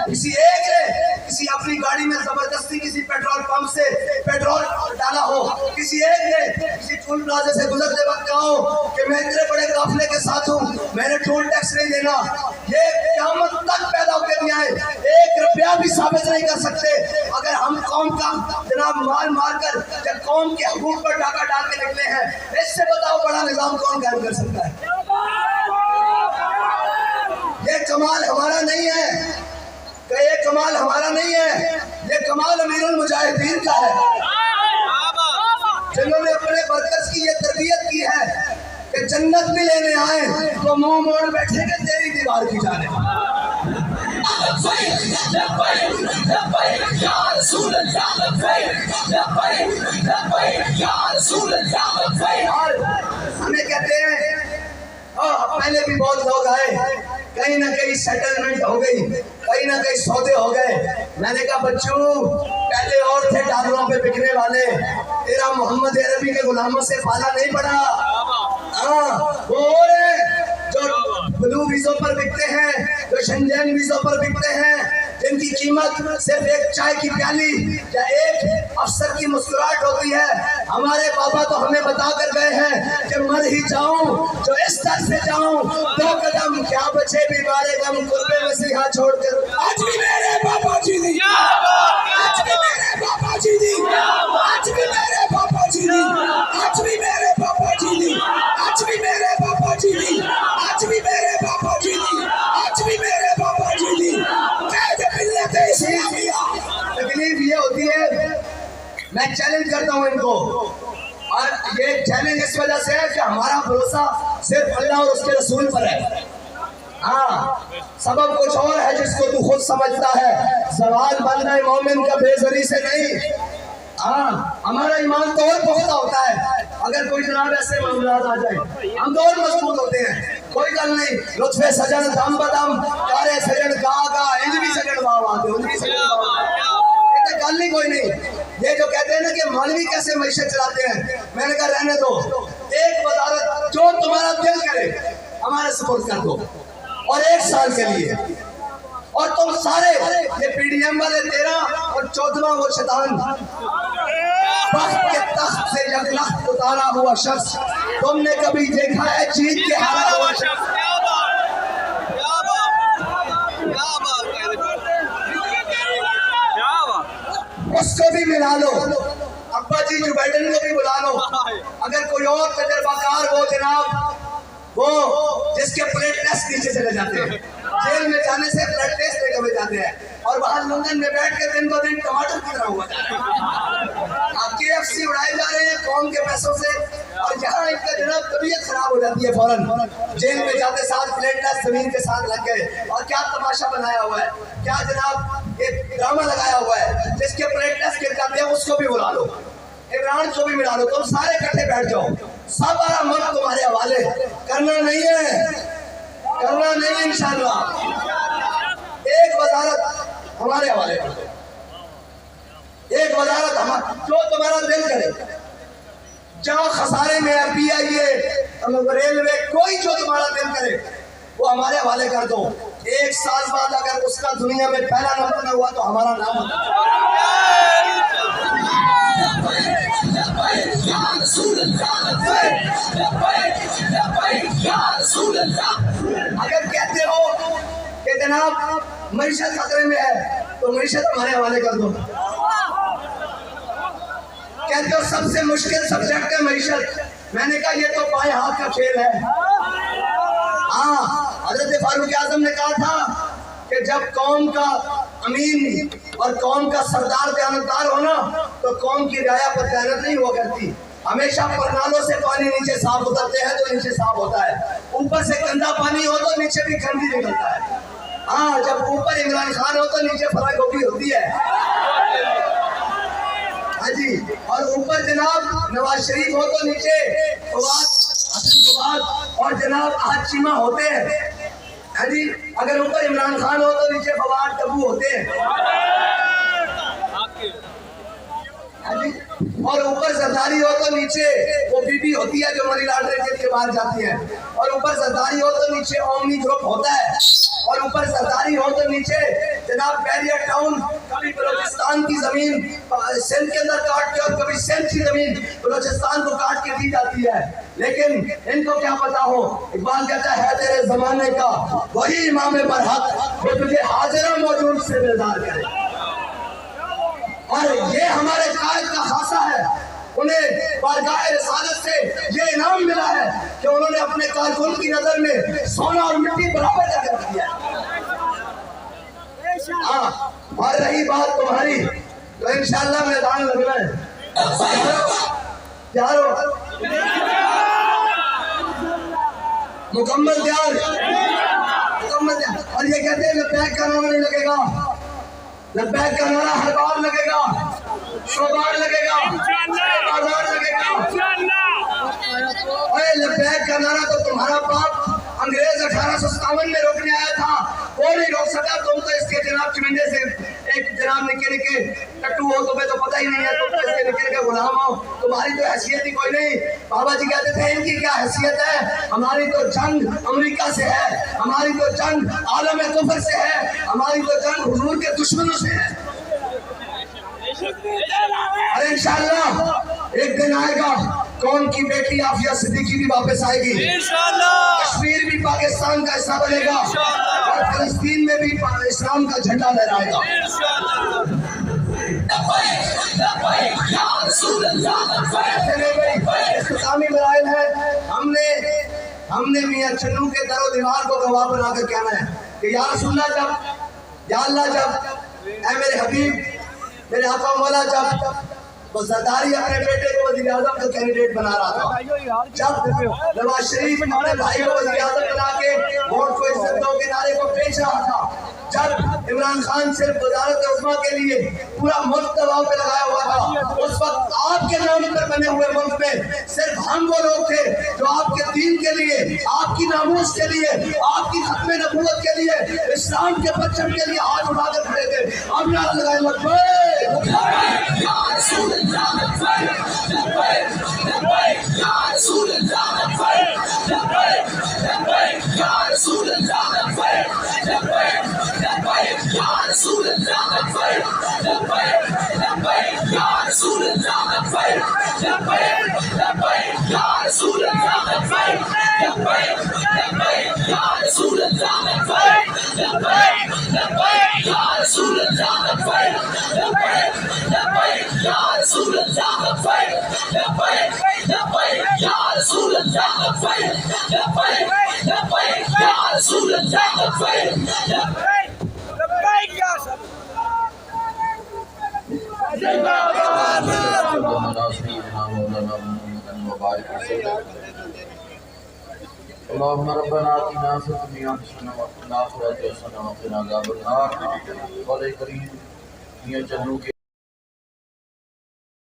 किसी एक ने किसी अपनी गाड़ी में जबरदस्ती किसी पेट्रोल पंप से पेट्रोल डाला हो, किसी एक ने किसी टोल प्लाजा से गुजरते वक्त कहा हो कि मैं इतने बड़े काफिले के साथ हूँ, मैंने टोल टैक्स नहीं देना, ये क़यामत तक पैदा होकर नहीं आए, 1 रुपया भी साबित नहीं कर सकते। अगर हम कौम का जनाब मार मार कर या कौम के हकूक पर डाका डाल के निकले हैं, इससे बताओ बड़ा निजाम कौन कायम कर सकता है? ये कमाल हमारा नहीं है, ये कमाल हमारा नहीं है, ये कमाल अमीरुल मुजाहिदीन का है, जिन्होंने अपने वर्कर्स की ये तरबियत की है कि जन्नत भी लेने आए तो मुंह मोड़ बैठेंगे तेरी दीवार की जाने। हमें कहते हैं पहले भी बहुत लोग आए, कहीं ना कहीं सेटलमेंट हो गई, कहीं ना कहीं सौदे हो गए। मैंने कहा बच्चों पहले और थे डॉलरों पे बिकने वाले, तेरा मोहम्मद अरबी के गुलामों से पाला नहीं पड़ा। वो और है जो ब्लू वीजों पर बिकते हैं, जो शेंजेन वीजों पर बिकते हैं, जिनकी कीमत सिर्फ एक चाय की प्याली या एक अफसर की मुस्कुराहट होती है। हमारे बाबा तो हमें बता कर गए हैं कि मर ही जाऊं जो इस दर से जाऊं, 2 कदम क्या बचे भी बारे गम कुर्बे मसीहा छोड़कर। आज भी मेरे बाबा जी दी, आज भी मेरे बाबा जी दी, आज भी मेरे बाबा जी दी, आज भी मेरे बाबा जी दी, आज भी मेरे बाबा जी दी, आज भी मेरे बाबा जी दी, आज भी मेरे बाबा जी दी। तकलीफ ये होती है, मैं चैलेंज करता हूँ इनको, और ये चैलेंज इस वजह से है कि हमारा भरोसा सिर्फ अल्लाह और उसके रसूल पर है। हाँ, सबब कुछ और है जिसको तू खुद समझता है, सवाल बंदा मोमिन का बेजरी से नहीं। हाँ, हमारा ईमान तो और पुख्ता होता है, अगर कोई जनाब ऐसे मामलात आ जाए हम तो और मजबूत होते हैं। कोई गल नहीं, लुत्फे सजन दम बदम कारे सजन गा इंज भी सजन बाबा आते, उन भी सजन बाबा, गल नहीं कोई नहीं। ये जो कहते हैं ना कि मौलवी कैसे मैशत चलाते हैं, मैंने कहा रहने दो, एक वजारत जो तुम्हारा दिल करे हमारे सपोर्ट कर दो, और 1 साल के लिए, और तुम सारे ये पीडीएम वाले 13 और 14वां वो शैतान वक्त के तख्त से यकलख्त उतारा हुआ शख्स, तुमने कभी देखा है जीत के हारा हुआ शख्स? उसको भी मिला लो, अब्बा जी जो बाइडेन को भी बुला लो, अगर कोई और तजर्बाकार वो जनाब वो जिसके ब्लड टेस्ट नीचे चले जाते हैं, जेल में जाने से ब्लड टेस्ट लेकर हुए जाते हैं, और वहाँ लंदन में बैठ के दिन ब दिन टमाटर की तरह हुआ जाता है। आप KFC उड़ाए जा रहे हैं कौम के पैसों से, और जहाँ इनका जनाब तबीयत खराब हो जाती है फौरन जेल में जाते साथ ब्लड टेस्ट जमीन के साथ लग गए। और क्या तमाशा बनाया हुआ है, क्या जनाब ये ड्रामा लगाया हुआ है, जिसके ब्लड टेस्ट गिर जाते हैं उसको भी बुला लो, इमरान को भी मिला लो, तुम सारे इकट्ठे बैठ जाओ, सब आरा मुल्क तुम्हारे हवाले। करना नहीं है, करना नहीं है इंशाअल्लाह, एक वजारत हमारे हवाले कर दो, एक वजारत हमारा, जो तुम्हारा दिल करे, जहाँ खसारे में है PIA रेलवे, कोई जो तुम्हारा दिल करे वो हमारे हवाले कर दो। 1 साल बाद अगर उसका दुनिया में पहला नंबर न हुआ तो हमारा नाम अगर कहते हो कि जनाब मईशत खतरे में है तो मईशत हमारे हवाले कर दो। कहते हो सबसे मुश्किल सब्जेक्ट है मईशत, मैंने कहा ये तो बाएं हाथ का खेल है। हाँ, हजरत फारूक आजम ने कहा था कि जब कौम का अमीन और कौम का सरदार दयानतदार हो ना तो कौम की रियाया पर दयानत नहीं हुआ करती। हमेशा परनालों से पानी नीचे साफ उतरते हैं तो नीचे साफ होता है, ऊपर से गंदा पानी हो तो नीचे भी गंदी निकलता है। हाँ, जब ऊपर इमरान खान हो तो नीचे फरा गोभी होती है। हाँ जी, और ऊपर जनाब नवाज शरीफ हो तो नीचे फवाद और जनाब हाशिमा होते हैं। हाँ जी, अगर ऊपर इमरान खान हो तो नीचे फवाद टब्बू होते हैं। हाँ जी, और ऊपर जरदारी हो तो नीचे वो बीबी होती है जो मनी लॉन्ड्रिंग के लिए बाहर जाती है, और ऊपर जरदारी हो तो नीचे ओमनी ग्रुप होता है। اور اوپر سرداری ہو تو نیچے جناب بیریئر ٹاؤن، کبھی بلوچستان کی زمین سندھ کے اندر کاٹ کے اور کبھی سندھ کی زمین بلوچستان کو کاٹ کے دی جاتی ہے، لیکن ان کو کیا پتا ہو، اقبال کہتا ہے تیرے زمانے کا وہی امام برحق جو تجھے حاضر موجود سے بیدار کرے. اور یہ ہمارے قائد کا خاصہ ہے، انہیں بارگاہ رسالت سے یہ انعام ملا ہے کہ انہوں نے اپنے کارکن کی نظر میں سونا اور مٹی برابر کر دیا ہے. ہاں، اور رہی بات تمہاری تو انشاءاللہ میدان لگنا ہے. تیار ہو؟ مکمل تیار، مکمل تیار. اور یہ کہتے ہیں لبیک کا نعرہ نہیں لگے گا، لبیک کا نعرہ ہر بار لگے گا، شوبار لگے گا، بازار لگے گا. اے لبیک کا نعرہ تو تمہارا باپ انگریز 1857 میں روکنے آیا تھا، وہ نہیں روک سکا. تم تو اس کے جناب چمنڈے سے ایک جناب نکے ٹٹو ہو، تمہیں تو پتہ ہی نہیں ہے، تم تو اس کے نکے غلام ہو، تمہاری تو حیثیت ہی کوئی نہیں. بابا جی کہتے تھے ان کی کیا حیثیت ہے، ہماری تو جنگ امریکہ سے ہے، ہماری تو جنگ عالم کفر سے ہے، ہماری تو جنگ حضور کے دشمنوں سے ہے. اور انشاءاللہ ایک دن آئے گا قوم کی بیٹی عافیہ صدیقی بھی واپس آئے گی، کشمیر بھی پاکستان کا حصہ بنے گا، اور فلسطین میں بھی اسلام کا جھنڈا لہرائے گا. اختتامی مراحل ہے. ہم نے میاں چنو کے در و دیوار کو گواہ بنا کر کہنا ہے کہ یا رسول اللہ جب، یا اللہ جب، اے میرے حبیب، میرے آقا مولا جب وہ زرداری اپنے بیٹے کو وزیر اعظم کا کینڈیڈیٹ بنا رہا تھا، جب نواز شریف اپنے بھائی کو وزیر اعظم بنا کے ووٹ کو عزت دو کے نعرے کو پیش رہا تھا، جب عمران خان صرف وزارت عظمیٰ کے لیے پورا ملک دباؤ پہ لگایا ہوا تھا، اس وقت آپ کے نام پر بنے ہوئے ملک میں صرف ہم وہ لوگ تھے جو آپ کے دین کے لیے، آپ کی ناموس کے لیے، آپ کی ختم نبوت کے لیے، اسلام کے پرچم کے لیے ہاتھ اٹھا کر کھڑے تھے. اب نعرہ لگائے لبیک یا رسول اللہ، لبیک لبیک یا رسول اللہ، لبیک لبیک یا رسول اللہ، لبیک لبیک یا رسول اللہ، لبیک لبیک یا رسول اللہ، لبیک لبیک یا رسول اللہ، لبیک لبیک یا رسول اللہ، لبیک لبیک یا رسول اللہ، لبیک لبیک یا رسول اللہ، لبیک لبیک یا رسول اللہ، لبیک لبیک یا رسول اللہ، اللهم ربنا آتنا في الدنيا حسنة وفي الآخرة حسنة وقنا عذاب النار. والے کریم میاں چنو کے